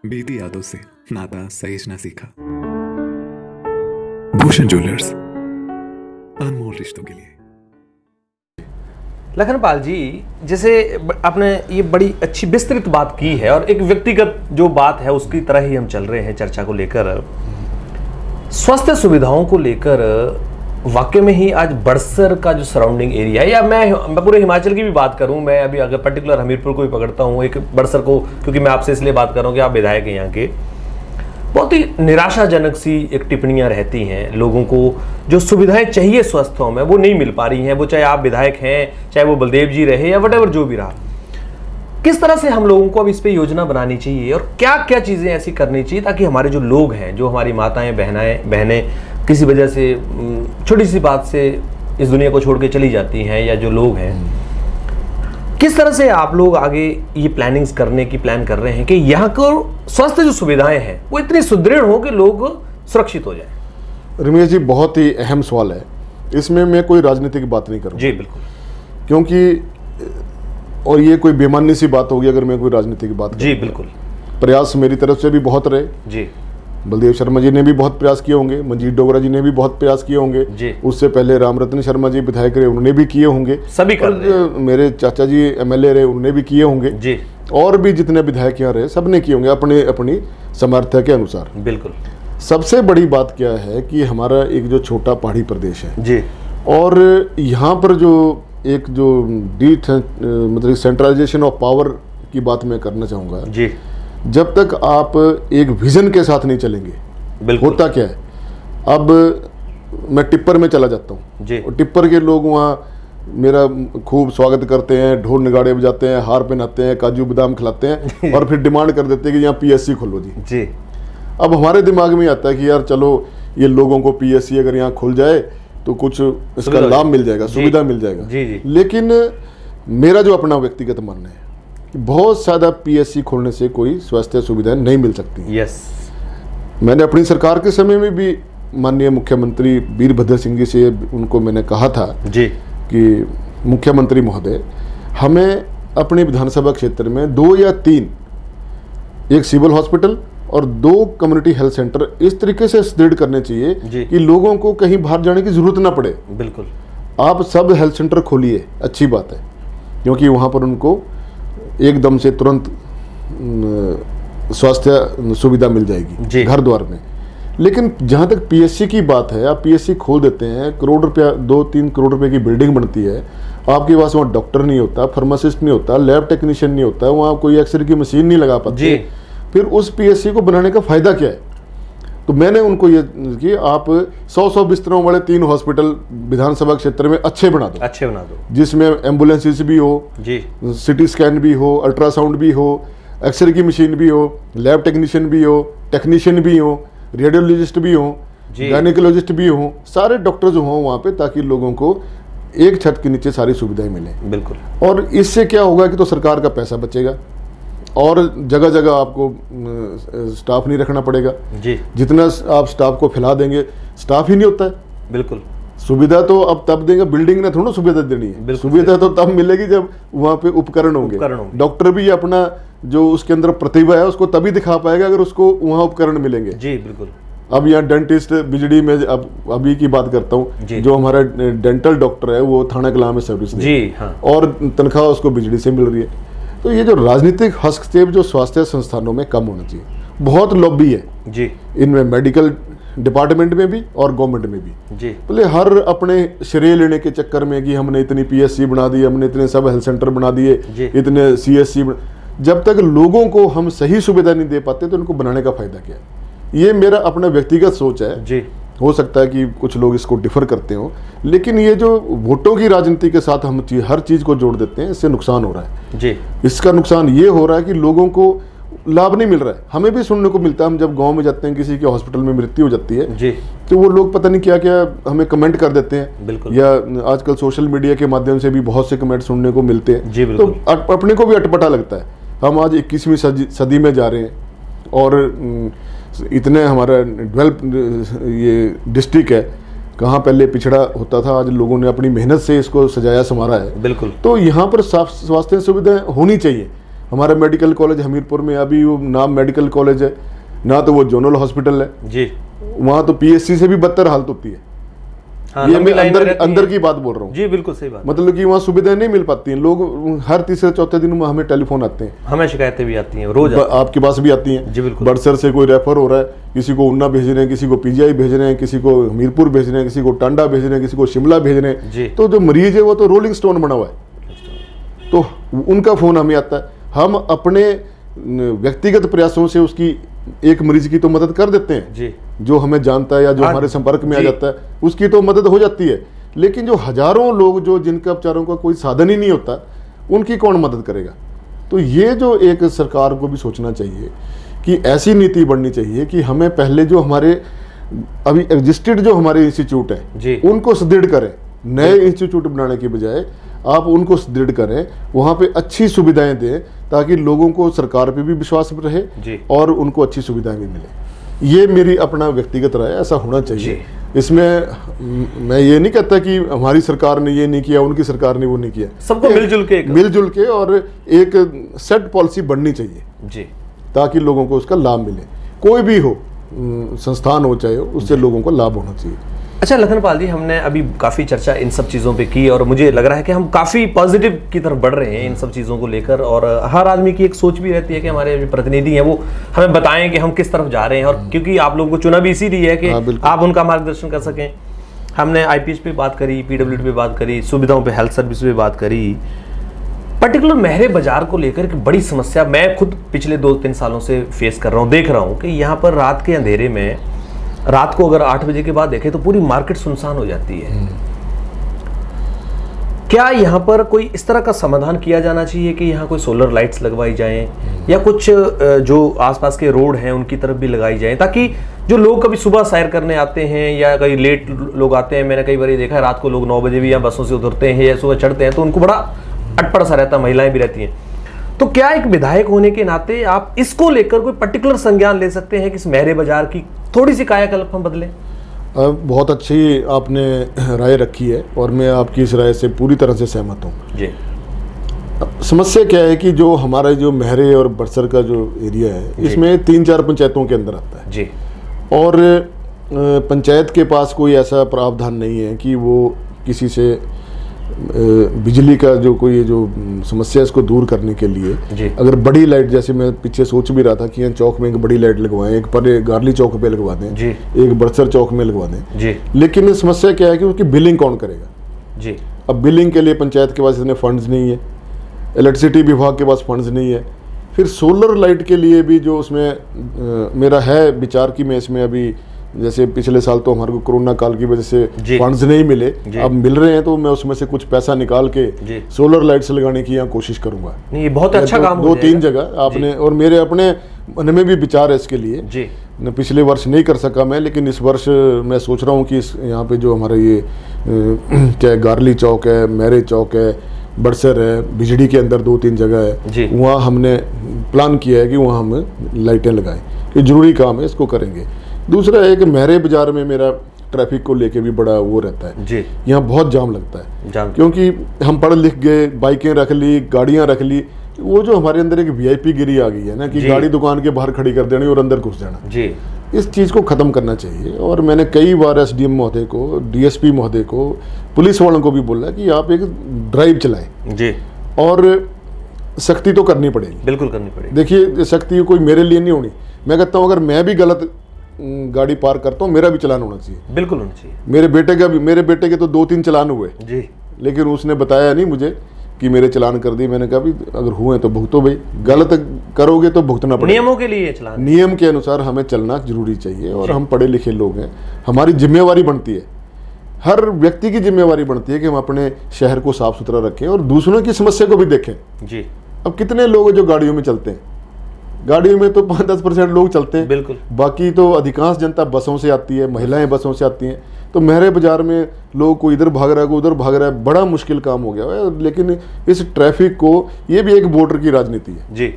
बीती यादों से नाता सहेजना सीखा। भूषण ज्वेलर्स, अनमोल रिश्तों के लिए। लखनपाल जी, जैसे आपने ये बड़ी अच्छी विस्तृत बात की है और एक व्यक्तिगत जो बात है उसकी तरह ही हम चल रहे हैं चर्चा को लेकर। स्वास्थ्य सुविधाओं को लेकर वाकई में ही आज बड़सर का जो सराउंडिंग एरिया है, या मैं पूरे हिमाचल की भी बात करूं, मैं अभी अगर पर्टिकुलर हमीरपुर को भी पकड़ता हूं, एक बड़सर को, क्योंकि मैं आपसे इसलिए बात कर रहा हूं कि आप विधायक हैं यहाँ के, बहुत ही निराशाजनक सी एक टिप्पणियां रहती हैं। लोगों को जो सुविधाएं चाहिए स्वास्थ्य में वो नहीं मिल पा रही हैं, वो चाहे आप विधायक हैं, चाहे वो बलदेव जी रहे या वटेवर जो भी रहा। किस तरह से हम लोगों को अब इस पे योजना बनानी चाहिए और क्या क्या चीजें ऐसी करनी चाहिए ताकि हमारे जो लोग हैं, जो हमारी माताएं बहनें किसी वजह से छोटी सी बात से इस दुनिया को छोड़ के चली जाती हैं, या जो लोग हैं, किस तरह से आप लोग आगे ये प्लानिंग्स करने की प्लान कर रहे हैं कि यहाँ को स्वास्थ्य जो सुविधाएं हैं वो इतनी सुदृढ़ हो कि लोग सुरक्षित हो जाएं? रमेश जी, बहुत ही अहम सवाल है। इसमें मैं कोई राजनीति की बात नहीं करूँगा। जी बिल्कुल। क्योंकि और ये कोई बेमानी सी बात होगी अगर मैं कोई राजनीति की बात जी बिल्कुल। प्रयास मेरी तरफ से भी बहुत रहे जी। बलदेव शर्मा जी ने भी बहुत प्रयास किए होंगे, मंजीत डोगरा जी ने भी बहुत प्रयास किए होंगे जी। उससे पहले रामरतन शर्मा जी विधायक रहे, उन्होंने भी किए होंगे, सभी कर मेरे चाचा जी एमएलए रहे, उन्होंने भी किए होंगे जी। और भी जितने विधायक यहाँ रहे सबने किए होंगे अपने अपनी सामर्थ्य के अनुसार। बिल्कुल। सबसे बड़ी बात क्या है कि हमारा एक जो छोटा पहाड़ी प्रदेश है जी, और यहाँ पर जो एक जो मतलब सेंट्रलाइजेशन ऑफ पावर की बात मैं करना चाहूँगा जी। जब तक आप एक विजन के साथ नहीं चलेंगे, होता क्या है, अब मैं टिप्पर में चला जाता हूँ जी, और टिप्पर के लोग वहाँ मेरा खूब स्वागत करते हैं, ढोल नगाड़े बजाते हैं, हार पहनाते हैं, काजू बादाम खिलाते हैं और फिर डिमांड कर देते हैं कि यहाँ पीएससी खोलो जी। अब हमारे दिमाग में आता है कि यार चलो ये लोगों को पीएससी अगर यहाँ खुल जाए तो कुछ इसका लाभ मिल जाएगा, सुविधा मिल जाएगा जी। लेकिन मेरा जो अपना व्यक्तिगत मानना है, बहुत ज़्यादा पीएससी खोलने से कोई स्वास्थ्य सुविधाएं नहीं मिल सकती। यस। मैंने अपनी सरकार के समय में भी माननीय मुख्यमंत्री वीरभद्र सिंह जी से उनको मैंने कहा था जी कि मुख्यमंत्री महोदय, हमें अपने विधानसभा क्षेत्र में 2 या 3 एक सिविल हॉस्पिटल और 2 कम्युनिटी हेल्थ सेंटर इस तरीके से सुदृढ़ करने चाहिए कि लोगों को कहीं बाहर जाने की जरूरत ना पड़े। बिल्कुल। आप सब हेल्थ सेंटर खोलिए, अच्छी बात है, क्योंकि वहाँ पर उनको एकदम से तुरंत स्वास्थ्य सुविधा मिल जाएगी घर द्वार में। लेकिन जहाँ तक पीएससी की बात है, आप पीएससी खोल देते हैं, करोड़ रुपया 2-3 करोड़ रुपए की बिल्डिंग बनती है, आपके पास वहाँ डॉक्टर नहीं होता, फार्मासिस्ट नहीं होता, लैब टेक्नीशियन नहीं होता, वहाँ कोई एक्सरे की मशीन नहीं लगा पाते, फिर उस पीएससी को बनाने का फायदा क्या है? तो मैंने उनको ये कि आप 100 बिस्तरों वाले 3 हॉस्पिटल विधानसभा क्षेत्र में अच्छे बना दो, जिसमें एम्बुलेंसेस भी हो जी, सिटी स्कैन भी हो, अल्ट्रासाउंड भी हो, एक्सरे की मशीन भी हो, लैब टेक्नीशियन भी हो, टेक्नीशियन भी हो, रेडियोलॉजिस्ट भी हो, गायनेकोलॉजिस्ट भी हो, सारे डॉक्टर्स हों वहाँ पे, ताकि लोगों को एक छत के नीचे सारी सुविधाएं मिलें। बिल्कुल। और इससे क्या होगा कि तो सरकार का पैसा बचेगा और जगह जगह आपको स्टाफ नहीं रखना पड़ेगा जी। जितना आप स्टाफ को फैला देंगे, स्टाफ ही नहीं होता है। बिल्कुल। सुविधा तो अब तब देंगे, बिल्डिंग ने थोड़ा सुविधा देनी है, सुविधा तो तब मिलेगी जब वहाँ पे उपकरण होंगे। डॉक्टर भी अपना जो उसके अंदर प्रतिभा है उसको तभी दिखा पाएगा अगर उसको वहाँ उपकरण मिलेंगे जी। बिल्कुल। अब यहाँ डेंटिस्ट बिजली में, अब अभी की बात करता हूँ, जो हमारा डेंटल डॉक्टर है वो थाना कलां में सर्विस जी, हाँ। और तनख्वाह उसको बिजली से मिल रही है। तो ये जो राजनीतिक हस्तक्षेप जो स्वास्थ्य संस्थानों में कम होना चाहिए। बहुत लॉबी है जी इनमें, मेडिकल डिपार्टमेंट में भी और गवर्नमेंट में भी जी। पहले हर अपने श्रेय लेने के चक्कर में कि हमने इतनी पीएससी बना दी, हमने इतने सब हेल्थ सेंटर बना दिए, इतने सीएससी, जब तक लोगों को हम सही सुविधा नहीं दे पाते तो उनको बनाने का फायदा क्या है? ये मेरा अपना व्यक्तिगत सोच है जी। हो सकता है कि कुछ लोग इसको डिफर करते हो, लेकिन ये जो वोटों की राजनीति के साथ हम हर चीज को जोड़ देते हैं, इससे नुकसान हो रहा है जी। इसका नुकसान ये हो रहा है कि लोगों को लाभ नहीं मिल रहा है। हमें भी सुनने को मिलता है, हम जब गांव में जाते हैं, किसी के हॉस्पिटल में मृत्यु हो जाती है जी, तो वो लोग पता नहीं क्या क्या हमें कमेंट कर देते हैं, या आजकल सोशल मीडिया के माध्यम से भी बहुत से कमेंट सुनने को मिलते हैं, तो अपने को भी अटपटा लगता है। हम आज 21वीं सदी में जा रहे हैं और इतने हमारा डेवलप ये डिस्ट्रिक्ट है, कहाँ पहले पिछड़ा होता था, आज लोगों ने अपनी मेहनत से इसको सजाया संवारा है। बिल्कुल। तो यहाँ पर साफ स्वास्थ्य सुविधाएं होनी चाहिए। हमारा मेडिकल कॉलेज हमीरपुर में अभी वो नाम मेडिकल कॉलेज है, ना तो वो जोनल हॉस्पिटल है जी, वहाँ तो पीएससी से भी बदतर हालत होती है। हाँ, ये मैं अंदर की बात बोल रहा हूँ जी, बिल्कुल सही बात। मतलब कि वहाँ सुविधाएं नहीं मिल पाती हैं। लोग हर तीसरे चौथे दिन में हमें टेलीफोन आते हैं, हमें शिकायतें भी आती हैं रोज। आपके पास भी आती हैं जी बिल्कुल। बड़सर से कोई रेफर हो रहा है, किसी को उन्ना भेज रहे हैं, किसी को पीजीआई भेज रहे हैं, किसी को हमीरपुर भेज रहे हैं, किसी को टांडा भेज रहे हैं, किसी को शिमला भेज रहे हैं। तो जो मरीज है वो तो रोलिंग स्टोन बना हुआ है, तो उनका फोन हमें आता है। हम अपने व्यक्तिगत प्रयासों से उसकी एक मरीज की तो मदद कर देते हैं जी, जो हमें जानता है या जो हमारे संपर्क में आ जाता है उसकी तो मदद हो जाती है। लेकिन जो हजारों लोग जो जिनका उपचारों का कोई साधन ही नहीं होता, उनकी कौन मदद करेगा? तो ये जो एक सरकार को भी सोचना चाहिए कि ऐसी नीति बननी चाहिए कि हमें पहले जो हमारे अभी एग्जिस्टेड जो हमारे इंस्टीट्यूट है उनको सुदृढ़ करें। नए इंस्टीट्यूट बनाने के बजाय आप उनको सुदृढ़ करें, वहाँ पे अच्छी सुविधाएं दें ताकि लोगों को सरकार पे भी विश्वास रहे और उनको अच्छी सुविधाएं भी मिले। ये मेरी अपना व्यक्तिगत राय, ऐसा होना चाहिए। इसमें मैं ये नहीं कहता कि हमारी सरकार ने ये नहीं किया, उनकी सरकार ने वो नहीं किया, सबको मिलजुल के और एक सेट पॉलिसी बननी चाहिए जी, ताकि लोगों को उसका लाभ मिले। कोई भी हो, संस्थान हो चाहे हो, उससे लोगों को लाभ होना चाहिए। अच्छा लखनपाल जी, हमने अभी काफ़ी चर्चा इन सब चीज़ों पे की और मुझे लग रहा है कि हम काफ़ी पॉजिटिव की तरफ बढ़ रहे हैं इन सब चीज़ों को लेकर, और हर आदमी की एक सोच भी रहती है कि हमारे जो प्रतिनिधि हैं वो हमें बताएं कि हम किस तरफ जा रहे हैं, और क्योंकि आप लोगों को चुना भी इसीलिए है कि आप उनका मार्गदर्शन कर सकें। हमने IPH पे बात करी, PWD पे बात करी, सुविधाओं पर, हेल्थ सर्विस पे बात करी। पर्टिकुलर महरे बाजार को लेकर एक बड़ी समस्या मैं खुद पिछले 2-3 सालों से फेस कर रहा हूँ, देख रहा हूँ कि यहाँ पर रात के अंधेरे में, रात को अगर 8 बजे के बाद देखें तो पूरी मार्केट सुनसान हो जाती है। क्या यहाँ पर कोई इस तरह का समाधान किया जाना चाहिए कि यहाँ कोई सोलर लाइट्स लगवाई जाएं या कुछ जो आसपास के रोड हैं उनकी तरफ भी लगाई जाएं, ताकि जो लोग कभी सुबह सैर करने आते हैं या कहीं लेट लोग आते हैं, मैंने कई बार देखा है रात को लोग 9 बजे भी या बसों से उतरते हैं या सुबह चढ़ते हैं तो उनको बड़ा अटपटा सा रहता है, महिलाएं भी रहती हैं। तो क्या एक विधायक होने के नाते आप इसको लेकर कोई पर्टिकुलर संज्ञान ले सकते हैं कि इस महरे बाजार की थोड़ी सी कायाकल्प हम बदलें? बहुत अच्छी आपने राय रखी है और मैं आपकी इस राय से पूरी तरह से सहमत हूँ जी। समस्या क्या है कि जो हमारा जो महरे और बड़सर का जो एरिया है इसमें 3-4 पंचायतों के अंदर आता है जी, और पंचायत के पास कोई ऐसा प्रावधान नहीं है कि वो किसी से बिजली का जो कोई जो समस्या है इसको दूर करने के लिए अगर बड़ी लाइट, जैसे मैं पीछे सोच भी रहा था कि यहाँ चौक में एक बड़ी लाइट लगवाएं, एक पर गार्ली चौक पे लगवा दें, एक बड़सर चौक में लगवा दें, लेकिन समस्या क्या है कि उसकी बिलिंग कौन करेगा जी। अब बिलिंग के लिए पंचायत के पास इतने फंड्स नहीं है, इलेक्ट्रिसिटी विभाग के पास फंड्स नहीं है, फिर सोलर लाइट के लिए भी जो उसमें मेरा है विचार कि मैं इसमें अभी, जैसे पिछले साल तो हमारे को कोरोना काल की वजह से फंड्स नहीं मिले, अब मिल रहे हैं तो मैं उसमें से कुछ पैसा निकाल के सोलर लाइट्स लगाने की यहाँ कोशिश करूंगा। नहीं, ये बहुत अच्छा काम 2-3 जगह आपने, और मेरे अपने मन में भी विचार है इसके लिए जी। पिछले वर्ष नहीं कर सका मैं, लेकिन इस वर्ष मैं सोच रहा हूँ कि यहाँ पे जो हमारा ये क्या गार्ली चौक है, महरे चौक है, बड़सर है, बिजड़ी के अंदर 2-3 जगह है, वहाँ हमने प्लान किया है कि वहाँ हम लाइटें लगाएं, कि जरूरी काम है, इसको करेंगे। दूसरा है कि महरे बाजार में मेरा ट्रैफिक को लेके भी बड़ा वो रहता है जी, यहाँ बहुत जाम लगता है क्योंकि हम पढ़ लिख गए, बाइकें रख ली, गाड़ियाँ रख ली, वो जो हमारे अंदर एक VIP गिरी आ गई है ना कि गाड़ी दुकान के बाहर खड़ी कर देनी और अंदर घुस जाना जी, इस चीज़ को ख़त्म करना चाहिए। और मैंने कई बार SDM महोदय को, DSP महोदय को, पुलिस वालों को भी बोला कि आप एक ड्राइव चलाएं जी, और सख्ती तो करनी पड़ेगी, बिल्कुल करनी पड़ेगी। देखिए सख्ती कोई मेरे लिए नहीं होनी, मैं कहता हूँ अगर मैं भी गलत गाड़ी पार करता हूँ मेरा भी चलान होना चाहिए, बिल्कुल होना चाहिए। मेरे बेटे का भी, मेरे बेटे के तो 2-3 चलान हुए जी, लेकिन उसने बताया नहीं मुझे कि मेरे चलान कर दिए। मैंने कहा भी अगर हुए तो भुगतो भाई, गलत करोगे तो भुगतना पड़ेगा। नियमों के लिए चलान, नियम के अनुसार हमें चलना जरूरी चाहिए, और हम पढ़े लिखे लोग हैं, हमारी जिम्मेवारी बनती है, हर व्यक्ति की जिम्मेवारी बनती है कि हम अपने शहर को साफ सुथरा रखें और दूसरों की समस्या को भी देखें जी। अब कितने लोग जो गाड़ियों में चलते हैं, गाड़ियों में तो 5-10% लोग चलते हैं, बिल्कुल, बाकी तो अधिकांश जनता बसों से आती है, महिलाएं बसों से आती हैं, तो महरे बाजार में लोग को इधर भाग रहा है, को उधर भाग रहा है, बड़ा मुश्किल काम हो गया है। लेकिन इस ट्रैफिक को, ये भी एक वोटर की राजनीति है जी,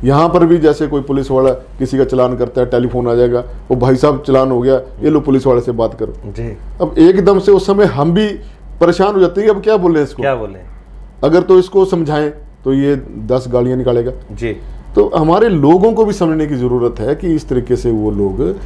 यहाँ पर भी जैसे कोई पुलिस वाला किसी का चालान करता है, टेलीफोन आ जाएगा, वो भाई साहब चालान हो गया, ये लो पुलिस वाले से बात करो जी। अब एकदम से उस समय हम भी परेशान हो जाते हैं कि अब क्या बोले इसको, क्या बोले, अगर तो इसको समझाएं तो ये 10 गालियां निकालेगा जी। तो हमारे लोगों को भी समझने की जरूरत है कि इस तरीके से वो लोग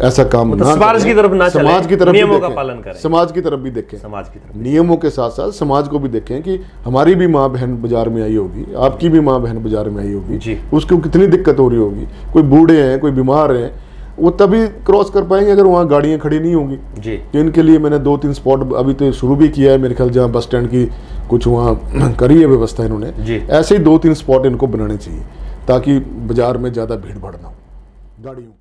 ऐसा काम ना समाज की तरफ ना चलें, समाज की तरफ नियमों भी का देखें, पालन करें, समाज की तरफ भी देखें, समाज की तरफ नियमों के साथ साथ समाज को भी देखें कि हमारी भी माँ बहन बाजार में आई होगी, आपकी भी माँ बहन बाजार में आई होगी जी। उसको कितनी दिक्कत हो रही होगी, कोई बूढ़े हैं, कोई बीमार हैं, वो तभी क्रॉस कर पाएंगे अगर वहाँ गाड़ियाँ खड़ी नहीं होंगी जी। तो इनके लिए मैंने 2-3 स्पॉट अभी तो शुरू भी किया है मेरे ख्याल, जहाँ बस स्टैंड की कुछ वहाँ करी है व्यवस्था इन्होंने जी। ऐसे ही 2-3 स्पॉट इनको बनाने चाहिए ताकि बाजार में ज़्यादा भीड़ भाड़ ना हो गाड़ियों।